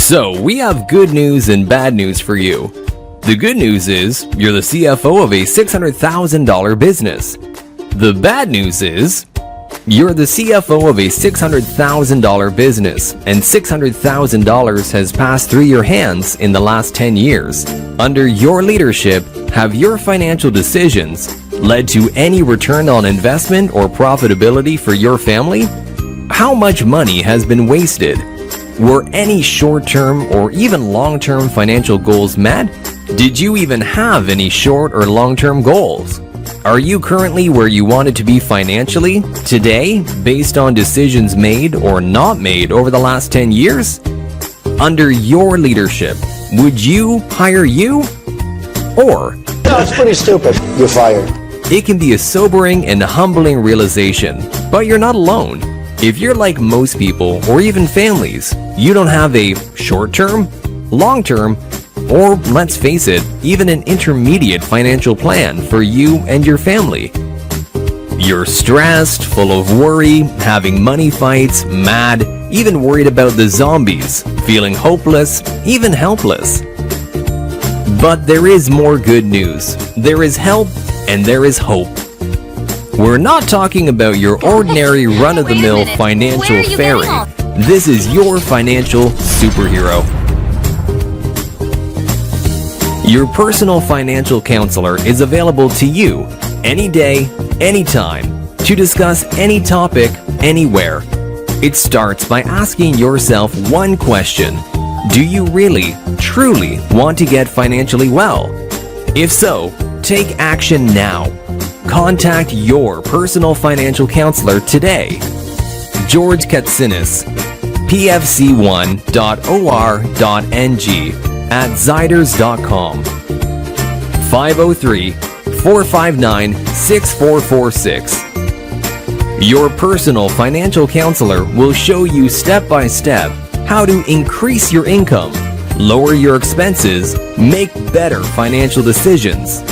So, we have good news and bad news for you. The good news is, you're the CFO of a $600,000 business. The bad news is, you're the CFO of a $600,000 business, and $600,000 has passed through your hands in the last 10 years. Under your leadership, have your financial decisions led to any return on investment or profitability for your family? How much money has been wasted? Were any short-term or even long-term financial goals met? Did you even have any short or long-term goals? Are you currently where you wanted to be financially today based on decisions made or not made over the last 10 years? Under your leadership, would you hire you? Or, no, it's pretty stupid. You're fired. It can be a sobering and humbling realization, but you're not alone. If you're like most people or even families, you don't have a short-term, long-term, or let's face it, even an intermediate financial plan for you and your family. You're stressed, full of worry, having money fights, mad, even worried about the zombies, feeling hopeless, even helpless. But there is more good news. There is help and there is hope. We're not talking about your ordinary run-of-the-mill financial fairy. This is your financial superhero. Your personal financial counselor is available to you any day, anytime, to discuss any topic, anywhere. It starts by asking yourself one question. Do you really, truly want to get financially well? If so, take action now. Contact your personal financial counselor today. George Katsinis, pfc1.or.ng at Zyders.com. 503-459-6446. Your personal financial counselor will show you step by step how to increase your income, lower your expenses, make better financial decisions.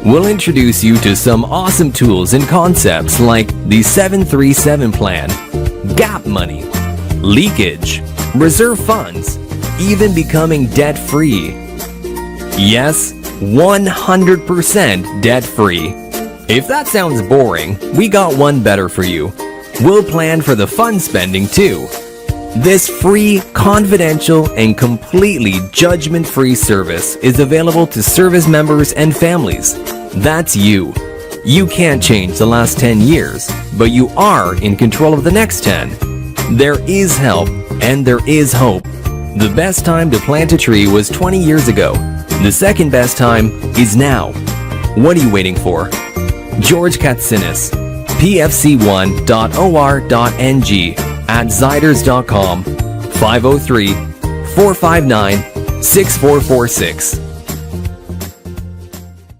We'll introduce you to some awesome tools and concepts like the 737 plan, gap money, leakage, reserve funds, even becoming debt-free. Yes, 100% debt-free. If that sounds boring, we got one better for you. We'll plan for the fun spending too. This free, confidential, and completely judgment-free service is available to service members and families. That's you. You can't change the last 10 years, but you are in control of the next 10. There is help, and there is hope. The best time to plant a tree was 20 years ago. The second best time is now. What are you waiting for? George Katsinis, pfc1.or.ng at Zyders.com, 503-459-6446.